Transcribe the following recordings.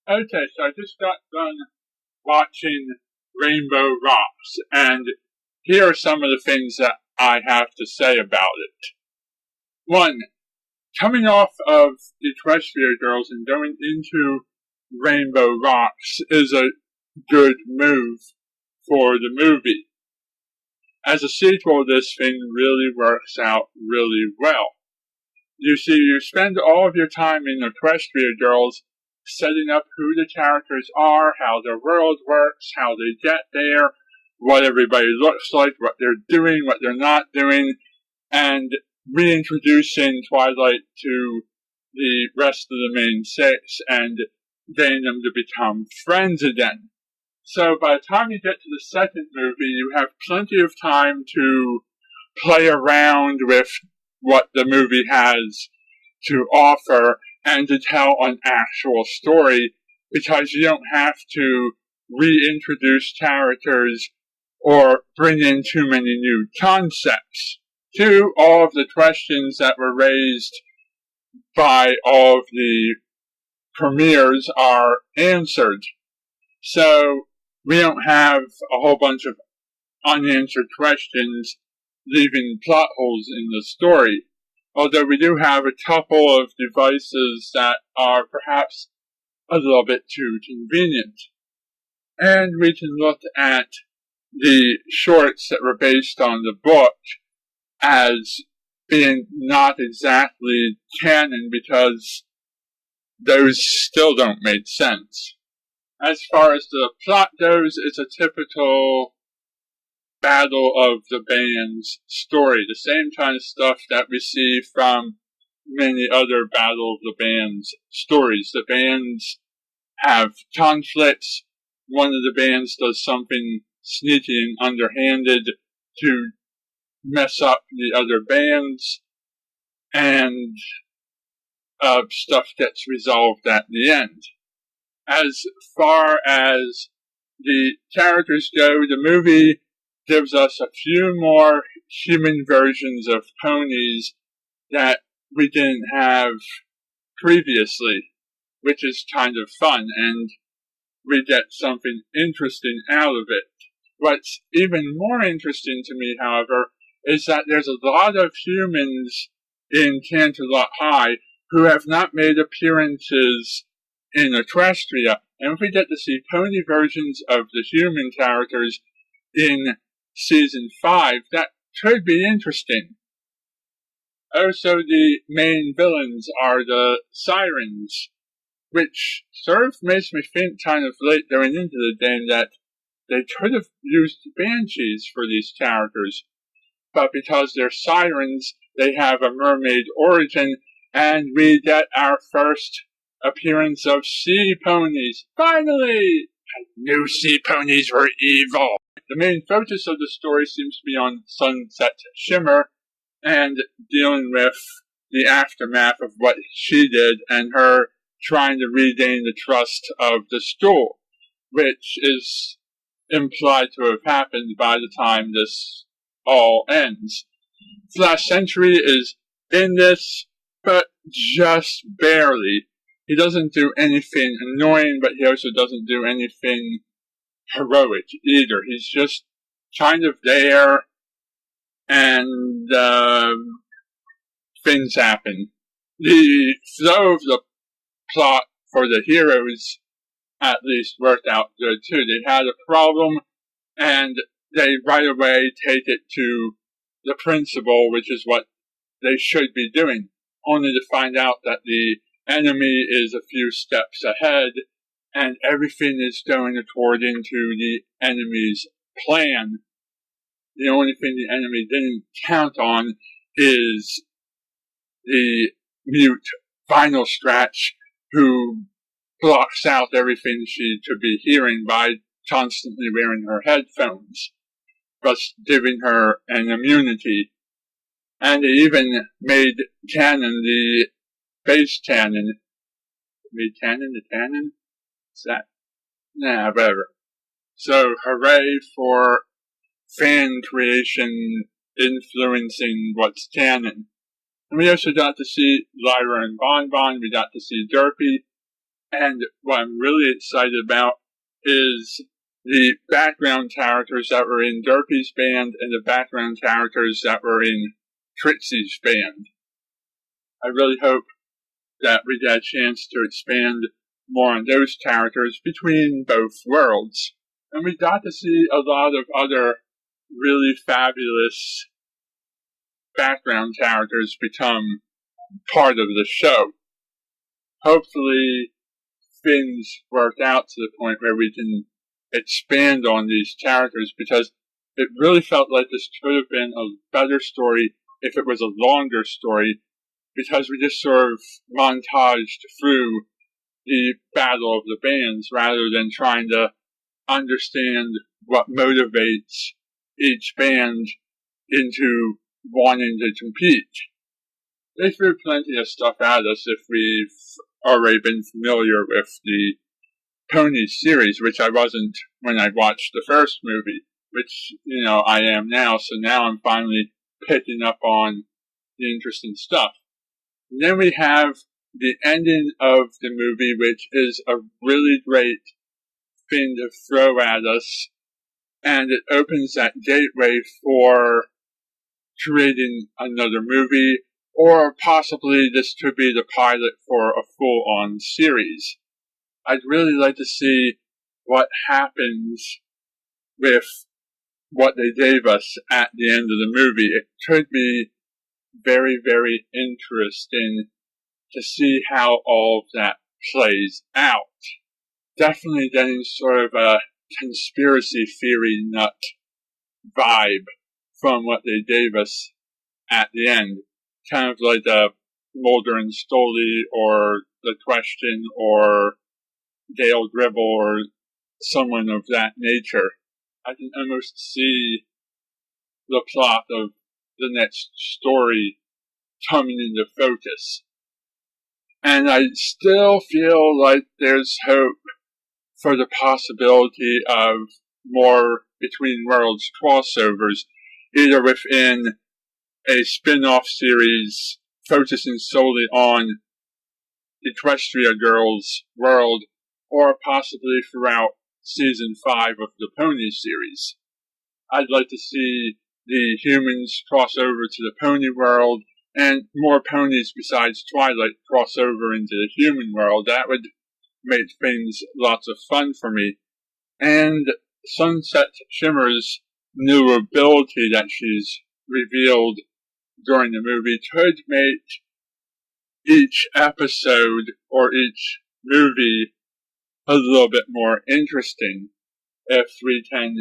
Okay, so I just got done watching Rainbow Rocks, and here are some of the things that I have to say about it. One, coming off of Equestria Girls and going into Rainbow Rocks is a good move for the movie. As a sequel, this thing really works out really well. You see, you spend all of your time in Equestria Girls setting up who the characters are, how their world works, how they get there, what everybody looks like, what they're doing, what they're not doing, and reintroducing Twilight to the rest of the main six and getting them to become friends again. So by the time you get to the second movie, you have plenty of time to play around with what the movie has to offer and to tell an actual story, because you don't have to reintroduce characters or bring in too many new concepts. Two, all of the questions that were raised by all of the premieres are answered. So we don't have a whole bunch of unanswered questions leaving plot holes in the story. Although we do have a couple of devices that are perhaps a little bit too convenient. And we can look at the shorts that were based on the book as being not exactly canon, because those still don't make sense. As far as the plot goes, it's a typical Battle of the Bands story, the same kind of stuff that we see from many other Battle of the Bands stories. The bands have conflicts. One of the bands does something sneaky and underhanded to mess up the other bands, and stuff gets resolved at the end. As far as the characters go, the movie gives us a few more human versions of ponies that we didn't have previously, which is kind of fun, and we get something interesting out of it. What's even more interesting to me, however, is that there's a lot of humans in Canterlot High who have not made appearances in Equestria, and if we get to see pony versions of the human characters in Season 5, that could be interesting. Also, the main villains are the Sirens, which sort of makes me think kind of late going into the game that they could have used Banshees for these characters, but because they're Sirens, they have a mermaid origin, and we get our first appearance of sea ponies. Finally! I knew sea ponies were evil! The main focus of the story seems to be on Sunset Shimmer and dealing with the aftermath of what she did and her trying to regain the trust of the school, which is implied to have happened by the time this all ends. Flash Sentry is in this, but just barely. He doesn't do anything annoying, but he also doesn't do anything heroic either. He's just kind of there, and things happen. The flow of the plot for the heroes at least worked out good too. They had a problem, and they right away take it to the principal, which is what they should be doing, only to find out that the enemy is a few steps ahead, and everything is going according to the enemy's plan. The only thing the enemy didn't count on is the mute Vinyl Scratch, who blocks out everything she could be hearing by constantly wearing her headphones, thus giving her an immunity. And they even made canon the base canon. Made canon the canon? What's that? Nah, whatever. So, hooray for fan creation influencing what's canon. And we also got to see Lyra and Bon Bon, we got to see Derpy, And what I'm really excited about is the background characters that were in Derpy's band and the background characters that were in Trixie's band. I really hope that we get a chance to expand more on those characters between both worlds. And we got to see a lot of other really fabulous background characters become part of the show. Hopefully, things work out to the point where we can expand on these characters, because it really felt like this could have been a better story if it was a longer story, because we just sort of montaged through the battle of the bands rather than trying to understand what motivates each band into wanting to compete. They threw plenty of stuff at us if we've already been familiar with the Pony series, which I wasn't when I watched the first movie, which, I am now, so now I'm finally picking up on the interesting stuff. And then we have the ending of the movie, which is a really great thing to throw at us, and it opens that gateway for creating another movie, or possibly this could be the pilot for a full-on series. I'd really like to see what happens with what they gave us at the end of the movie. It could be very, very interesting to see how all of that plays out. Definitely getting sort of a conspiracy theory nut vibe from what they gave us at the end. Kind of like the Mulder and Scully, or The Question, or Dale Gribble, or someone of that nature. I can almost see the plot of the next story coming into focus. And I still feel like there's hope for the possibility of more Between Worlds crossovers, either within a spin-off series focusing solely on Equestria Girls' world, or possibly throughout Season 5 of the Pony series. I'd like to see the humans cross over to the Pony world, and more ponies besides Twilight cross over into the human world. That would make things lots of fun for me. And Sunset Shimmer's new ability that she's revealed during the movie could make each episode or each movie a little bit more interesting if we can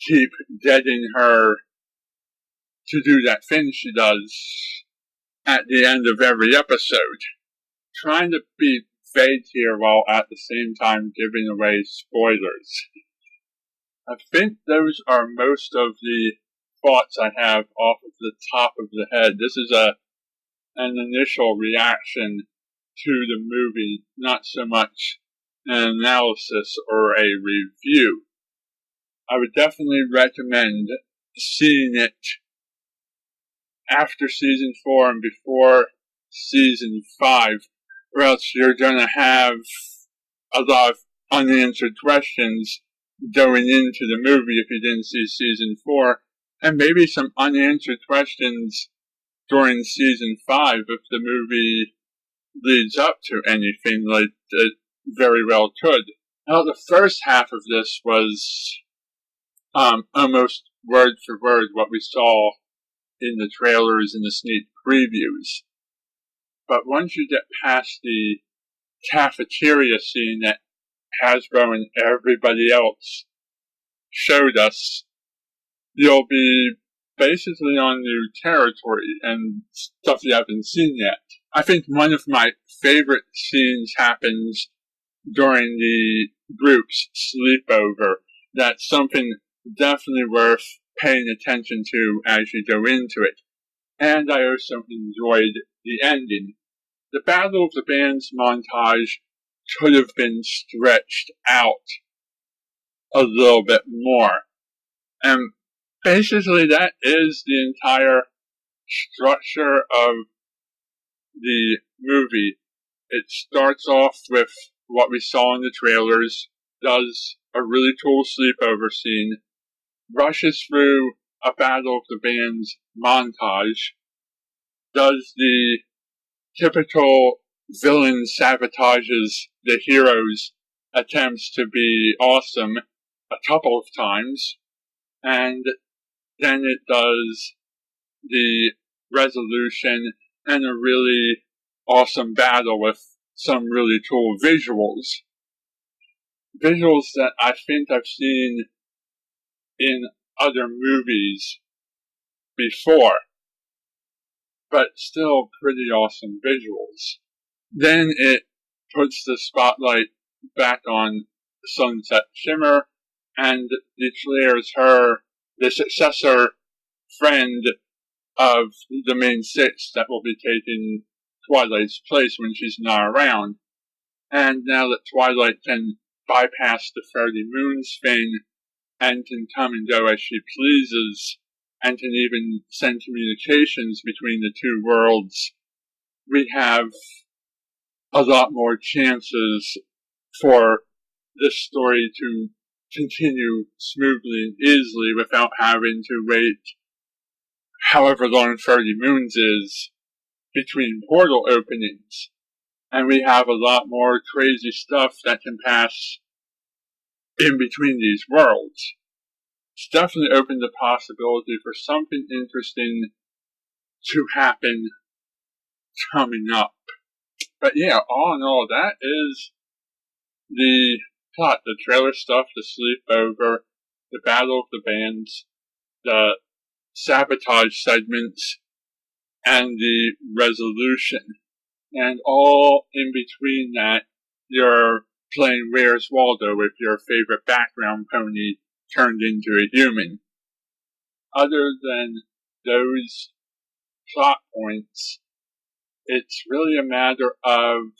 keep getting her to do that thing she does at the end of every episode. Trying to be vague here while at the same time giving away spoilers. I think those are most of the thoughts I have off of the top of the head. This is an initial reaction to the movie, not so much an analysis or a review. I would definitely recommend seeing it after Season 4 and before Season 5, or else you're going to have a lot of unanswered questions going into the movie if you didn't see Season 4, and maybe some unanswered questions during Season 5 if the movie leads up to anything, like it very well could. Now, the first half of this was almost word for word what we saw in the trailers and the sneak previews. But once you get past the cafeteria scene that Hasbro and everybody else showed us, you'll be basically on new territory and stuff you haven't seen yet. I think one of my favorite scenes happens during the group's sleepover. That's something definitely worth paying attention to as you go into it. And I also enjoyed the ending. The Battle of the Bands montage could have been stretched out a little bit more. And basically that is the entire structure of the movie. It starts off with what we saw in the trailers, does a really cool sleepover scene, rushes through a Battle of the Bands montage, does the typical villain sabotages the hero's attempts to be awesome a couple of times, and then it does the resolution and a really awesome battle with some really cool visuals. Visuals that I think I've seen in other movies before, but still pretty awesome visuals. Then it puts the spotlight back on Sunset Shimmer and declares her the successor friend of the main six that will be taking Twilight's place when she's not around. And now that Twilight can bypass the 30 Moons thing and can come and go as she pleases and can even send communications between the two worlds, we have a lot more chances for this story to continue smoothly and easily without having to wait however long 30 Moons is between portal openings. And we have a lot more crazy stuff that can pass in between these worlds. It's definitely opened the possibility for something interesting to happen coming up. But yeah, all in all, that is the plot. The trailer stuff, the sleepover, the Battle of the Bands, the sabotage segments, and the resolution. And all in between that, you're playing Where's Waldo with your favorite background pony turned into a human. Other than those plot points, it's really a matter of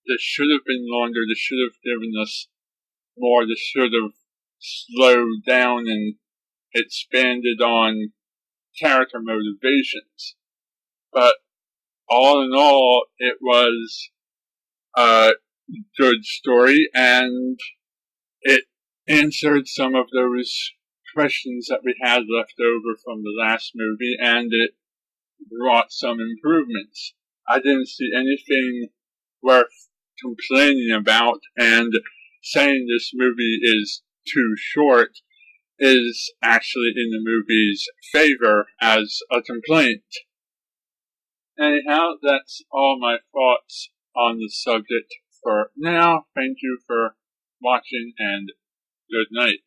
this should have been longer, this should have given us more, this should have slowed down and expanded on character motivations. But all in all, it was a good story, and it answered some of those questions that we had left over from the last movie, and it brought some improvements. I didn't see anything worth complaining about, and saying this movie is too short is actually in the movie's favor as a complaint. Anyhow, that's all my thoughts on the subject for now. Thank you for watching, and good night.